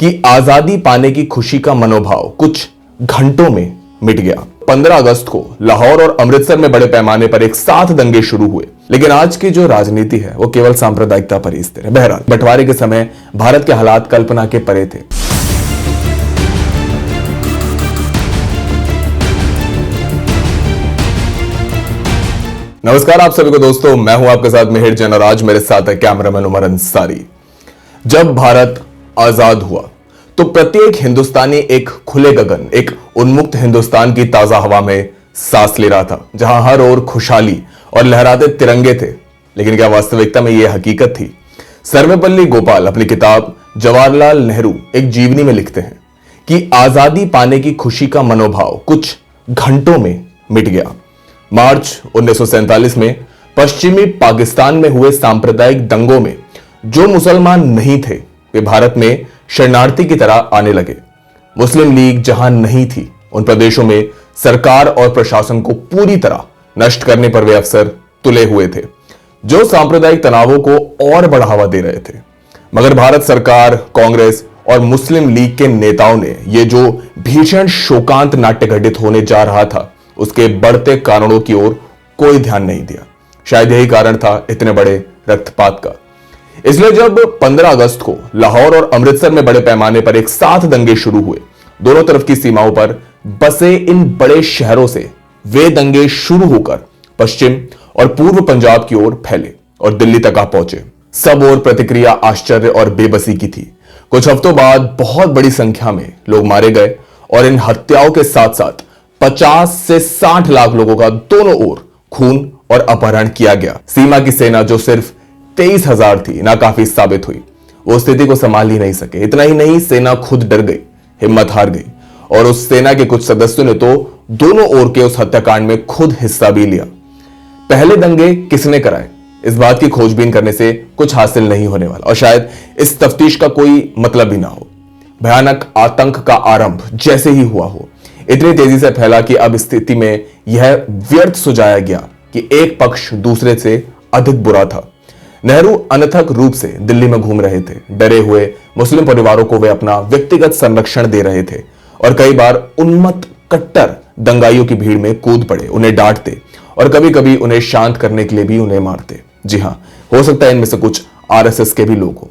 कि आजादी पाने की खुशी का मनोभाव कुछ घंटों में मिट गया। 15 अगस्त को लाहौर और अमृतसर में बड़े पैमाने पर एक साथ दंगे शुरू हुए, लेकिन आज की जो राजनीति है वो केवल सांप्रदायिकता पर ही स्थिर है। बहरहाल बंटवारे के समय भारत के हालात कल्पना के परे थे। नमस्कार आप सभी को दोस्तों, मैं हूं आपके साथ मिहिर जैन और आज मेरे साथ है कैमरामैन उमर अंसारी। जब भारत आजाद हुआ तो प्रत्येक हिंदुस्तानी एक खुले गगन, एक उन्मुक्त हिंदुस्तान की ताजा हवा में सांस ले रहा था, जहां हर ओर खुशहाली और लहराते तिरंगे थे। लेकिन क्या वास्तविकता में यह हकीकत थी? सर्वपल्ली गोपाल अपनी किताब जवाहरलाल नेहरू एक जीवनी में लिखते हैं कि आजादी पाने की खुशी का मनोभाव कुछ घंटों में मिट गया। मार्च 1947 में पश्चिमी पाकिस्तान में हुए सांप्रदायिक दंगों में जो मुसलमान नहीं थे वे भारत में शरणार्थी की तरह आने लगे। मुस्लिम लीग जहां नहीं थी उन प्रदेशों में सरकार और प्रशासन को पूरी तरह नष्ट करने पर वे अफसर तुले हुए थे, जो सांप्रदायिक तनावों को और बढ़ावा दे रहे थे। मगर भारत सरकार, कांग्रेस और मुस्लिम लीग के नेताओं ने यह जो भीषण शोकांत नाट्य घटित होने जा रहा था उसके बढ़ते कारणों की ओर कोई ध्यान नहीं दिया। शायद यही कारण था इतने बड़े रक्तपात का। इसलिए जब 15 अगस्त को लाहौर और अमृतसर में बड़े पैमाने पर एक साथ दंगे शुरू हुए, दोनों तरफ की सीमाओं पर बसे इन बड़े शहरों से वे दंगे शुरू होकर पश्चिम और पूर्व पंजाब की ओर फैले और दिल्ली तक आ पहुंचे। सब ओर प्रतिक्रिया आश्चर्य और बेबसी की थी। कुछ हफ्तों बाद बहुत बड़ी संख्या में लोग मारे गए और इन हत्याओं के साथ साथ 50 से 60 लाख लोगों का दोनों ओर खून और अपहरण किया गया। सीमा की सेना जो सिर्फ 23,000 थी, नाकाफी साबित हुई। वो स्थिति को संभाल ही नहीं सके। इतना ही नहीं, सेना खुद डर गई, हिम्मत हार गई और उस सेना के कुछ सदस्यों ने तो दोनों ओर के उस हत्याकांड में खुद हिस्सा भी लिया। पहले दंगे किसने कराए, इस बात की खोजबीन करने से कुछ हासिल नहीं होने वाला और शायद इस तफ्तीश का कोई मतलब भी ना हो। भयानक आतंक का आरंभ जैसे ही हुआ हो, इतनी तेजी से फैला कि अब स्थिति में यह व्यर्थ सुझाया गया कि एक पक्ष दूसरे से अधिक बुरा था। नेहरू अनथक रूप से दिल्ली में घूम रहे थे। डरे हुए मुस्लिम परिवारों को वे अपना व्यक्तिगत संरक्षण दे रहे थे और कई बार उन्मत्त कट्टर दंगाइयों की भीड़ में कूद पड़े, उन्हें डांटते और कभी कभी उन्हें शांत करने के लिए भी उन्हें मारते। जी हां, हो सकता है इनमें से कुछ आरएसएस के भी लोग हो।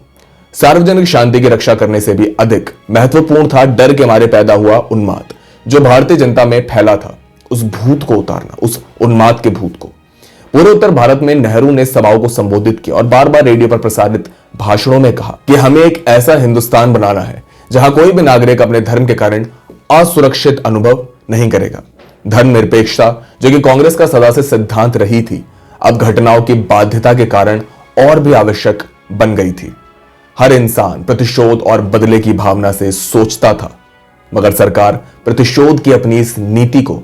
सार्वजनिक शांति की रक्षा करने से भी अधिक महत्वपूर्ण था डर के मारे पैदा हुआ उन्माद जो भारतीय जनता में फैला था। उस भूत को उतारना, उस उन्माद के भूत को। पूरे उत्तर भारत में नेहरू ने सभाओं को संबोधित किया और बार बार रेडियो पर प्रसारित भाषणों में कहा कि हमें एक ऐसा हिंदुस्तान बनाना है जहां कोई भी नागरिक अपने धर्म के कारण असुरक्षित अनुभव नहीं करेगा। धर्मनिरपेक्षता, जो कि कांग्रेस का सदा से सिद्धांत रही थी, अब घटनाओं की बाध्यता के कारण और भी आवश्यक बन गई थी। हर इंसान प्रतिशोध और बदले की भावना से सोचता था, मगर सरकार प्रतिशोध की अपनी इस नीति को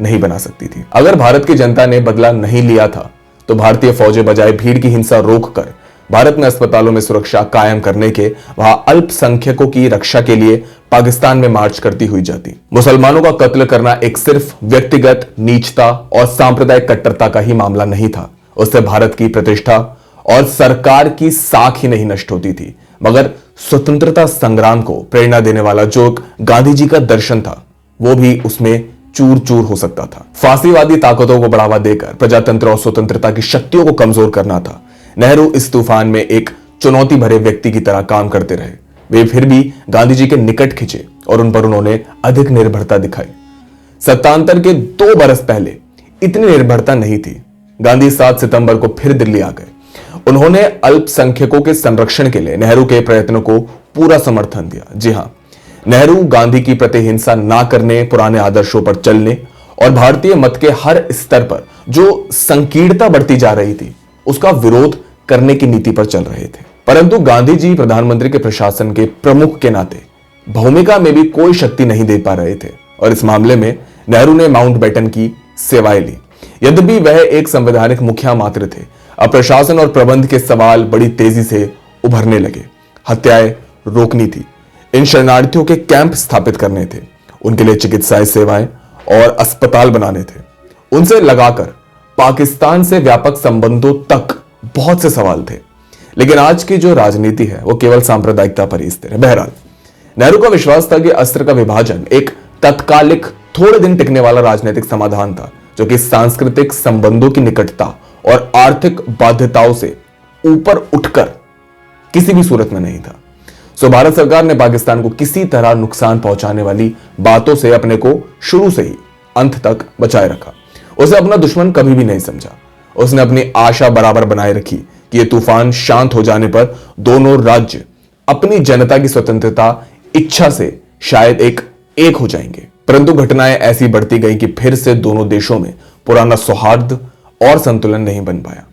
नहीं बना सकती थी। अगर भारत की जनता ने बदला नहीं लिया था तो भारतीय फौजें बजाय भीड़ की हिंसा रोककर भारत में अस्पतालों में सुरक्षा कायम करने के वहां अल्पसंख्यकों की रक्षा के लिए पाकिस्तान में मार्च करती हुई जाती। मुसलमानों का कत्ल करना एक सिर्फ व्यक्तिगत नीचता और सांप्रदायिक कट्टरता का ही मामला नहीं था। उससे भारत की प्रतिष्ठा और सरकार की साख ही नहीं नष्ट होती थी, मगर स्वतंत्रता संग्राम को प्रेरणा देने वाला जो गांधी जी का दर्शन था वो भी उसमें चूर चूर हो सकता था। फांसीवादी ताकतों को बढ़ावा देकर प्रजातंत्र और स्वतंत्रता की शक्तियों को कमजोर करना था। नेहरू इस तूफान में एक चुनौती भरे व्यक्ति की तरह काम करते रहे। वे फिर भी गांधी जी के निकट खिंचे और उन पर उन्होंने अधिक निर्भरता दिखाई। सत्तांतर के 2 बरस पहले इतनी निर्भरता नहीं थी। गांधी 7 सितंबर को फिर दिल्ली आ गए। उन्होंने अल्पसंख्यकों के संरक्षण के लिए नेहरू के प्रयत्नों को पूरा समर्थन दिया। जी हां, नेहरू गांधी की प्रतिहिंसा ना करने, पुराने आदर्शों पर चलने और भारतीय मत के हर स्तर पर जो संकीर्णता बढ़ती जा रही थी उसका विरोध करने की नीति पर चल रहे थे। परंतु गांधी जी प्रधानमंत्री के प्रशासन के प्रमुख के नाते भूमिका में भी कोई शक्ति नहीं दे पा रहे थे और इस मामले में नेहरू ने माउंटबेटन की सेवाएं ली। यद्यपि वह एक संवैधानिक मुखिया मात्र थे, अब प्रशासन और प्रबंध के सवाल बड़ी तेजी से उभरने लगे। हत्याएं रोकनी थी, इन शरणार्थियों के कैंप स्थापित करने थे, उनके लिए चिकित्सा सेवाएं और अस्पताल बनाने थे। उनसे लगाकर पाकिस्तान से व्यापक संबंधों तक बहुत से सवाल थे। लेकिन आज की जो राजनीति है वो केवल सांप्रदायिकता पर ही स्थिर है। बहरहाल नेहरू का विश्वास था कि अस्त्र का विभाजन एक तत्कालिक थोड़े दिन टिकने वाला राजनीतिक समाधान था, जो कि सांस्कृतिक संबंधों की निकटता और आर्थिक बाध्यताओं से ऊपर उठकर किसी भी सूरत में नहीं था। सो भारत सरकार ने पाकिस्तान को किसी तरह नुकसान पहुंचाने वाली बातों से अपने को शुरू से ही अंत तक बचाए रखा। उसे अपना दुश्मन कभी भी नहीं समझा। उसने अपनी आशा बराबर बनाए रखी कि यह तूफान शांत हो जाने पर दोनों राज्य अपनी जनता की स्वतंत्रता इच्छा से शायद एक हो जाएंगे। परंतु घटनाएं ऐसी बढ़ती गई कि फिर से दोनों देशों में पुराना सौहार्द और संतुलन नहीं बन पाया।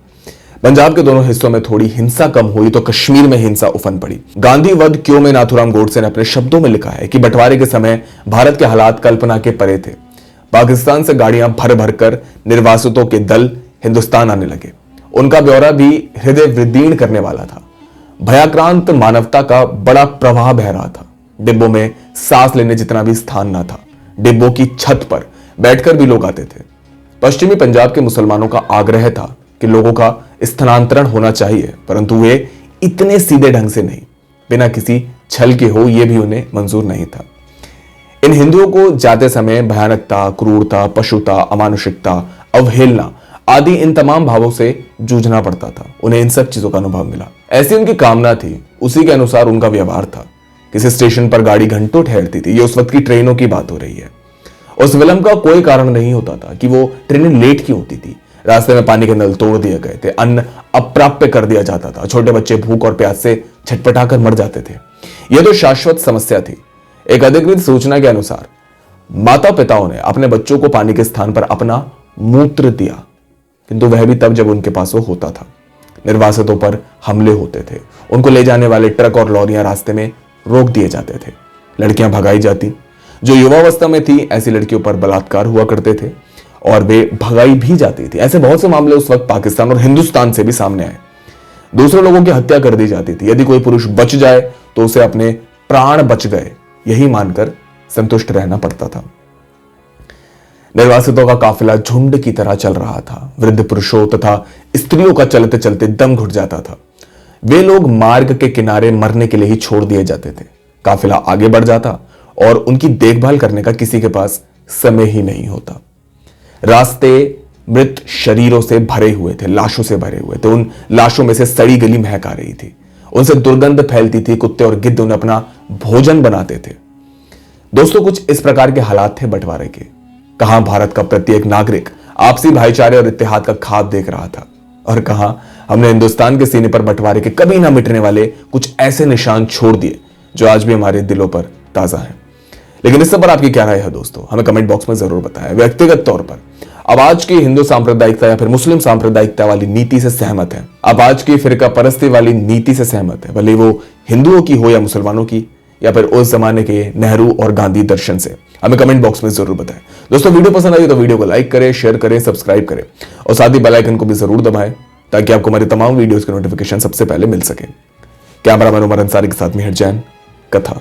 पंजाब के दोनों हिस्सों में थोड़ी हिंसा कम हुई तो कश्मीर में हिंसा उफन पड़ी। गांधी वध क्यों में नाथूराम गोडसे ने अपने शब्दों में लिखा है कि बंटवारे के समय भारत के हालात कल्पना के परे थे। पाकिस्तान से गाड़ियां भर भर कर निर्वासितों के दल हिंदुस्तान आने लगे। उनका ब्यौरा भी हृदय विदीर्ण करने वाला था। भयाक्रांत मानवता का बड़ा प्रवाह बह रहा था। डिब्बों में सांस लेने जितना भी स्थान न था। डिब्बों की छत पर बैठकर भी लोग आते थे। पश्चिमी पंजाब के मुसलमानों का आग्रह था कि लोगों का स्थानांतरण होना चाहिए, परंतु वे इतने सीधे ढंग से नहीं, बिना किसी छल के हो यह भी उन्हें मंजूर नहीं था। इन हिंदुओं को जाते समय भयानकता, क्रूरता, पशुता, अमानुषिकता, अवहेलना आदि इन तमाम भावों से जूझना पड़ता था। उन्हें इन सब चीजों का अनुभव मिला। ऐसी उनकी कामना थी, उसी के अनुसार उनका व्यवहार था। किसी स्टेशन पर गाड़ी घंटों ठहरती थी। ये उस वक्त की ट्रेनों की बात हो रही है। उस विलंब का कोई कारण नहीं होता था कि वो ट्रेनें लेट क्यों होती थी। रास्ते में पानी के नल तोड़ दिए गए थे, अन्न अप्राप्य कर दिया जाता था, छोटे बच्चे भूख और प्यास से छटपटाकर मर जाते थे। यह तो शाश्वत समस्या थी। एक अधिकृत सूचना के अनुसार माता पिताओं ने अपने बच्चों को पानी के स्थान पर अपना मूत्र दिया, किंतु वह भी तब जब उनके पास वो होता था। निर्वासितों पर हमले होते थे। उनको ले जाने वाले ट्रक और लॉरियां रास्ते में रोक दिए जाते थे। लड़कियां भगाई जाती। जो युवावस्था में थी ऐसी लड़कियों पर बलात्कार हुआ करते थे और वे भगाई भी जाती थी। ऐसे बहुत से मामले उस वक्त पाकिस्तान और हिंदुस्तान से भी सामने आए। दूसरे लोगों की हत्या कर दी जाती थी। यदि कोई पुरुष बच जाए तो उसे अपने प्राण बच गए यही मानकर संतुष्ट रहना पड़ता था। निर्वासितों का काफिला झुंड की तरह चल रहा था। वृद्ध पुरुषों तथा स्त्रियों का चलते चलते दम घुट जाता था। वे लोग मार्ग के किनारे मरने के लिए ही छोड़ दिए जाते थे। काफिला आगे बढ़ जाता और उनकी देखभाल करने का किसी के पास समय ही नहीं होता। रास्ते मृत शरीरों से भरे हुए थे, लाशों से भरे हुए थे। उन लाशों में से सड़ी गली महक आ रही थी। उनसे दुर्गंध फैलती थी। कुत्ते और गिद्ध उन्हें अपना भोजन बनाते थे। दोस्तों, कुछ इस प्रकार के हालात थे बंटवारे के। कहां भारत का प्रत्येक नागरिक आपसी भाईचारे और इत्तेहाद का ख्वाब देख रहा था, और कहां हमने हिंदुस्तान के सीने पर बंटवारे के कभी ना मिटने वाले कुछ ऐसे निशान छोड़ दिए जो आज भी हमारे दिलों पर ताजा हैं। लेकिन इस सब पर आपकी क्या राय है दोस्तों, हमें कमेंट बॉक्स में जरूर बताएं। व्यक्तिगत तौर पर अब आज की हिंदू सांप्रदायिकता या फिर मुस्लिम सांप्रदायिकता वाली नीति से सहमत है? अब आज की फिरका परस्ती वाली नीति से सहमत है, भले वो हिंदुओं की हो या मुसलमानों की, या फिर उस जमाने के नेहरू और गांधी दर्शन से? हमें कमेंट बॉक्स में जरूर बताएं। दोस्तों, वीडियो पसंद आई तो वीडियो को लाइक करें, शेयर करें, सब्सक्राइब करें और साथ ही बेल आइकन को भी जरूर दबाएं ताकि आपको हमारी तमाम वीडियोस के नोटिफिकेशन सबसे पहले मिल सके। कैमरामैन उमर अंसारी के साथ मिहिर जैन, कथा।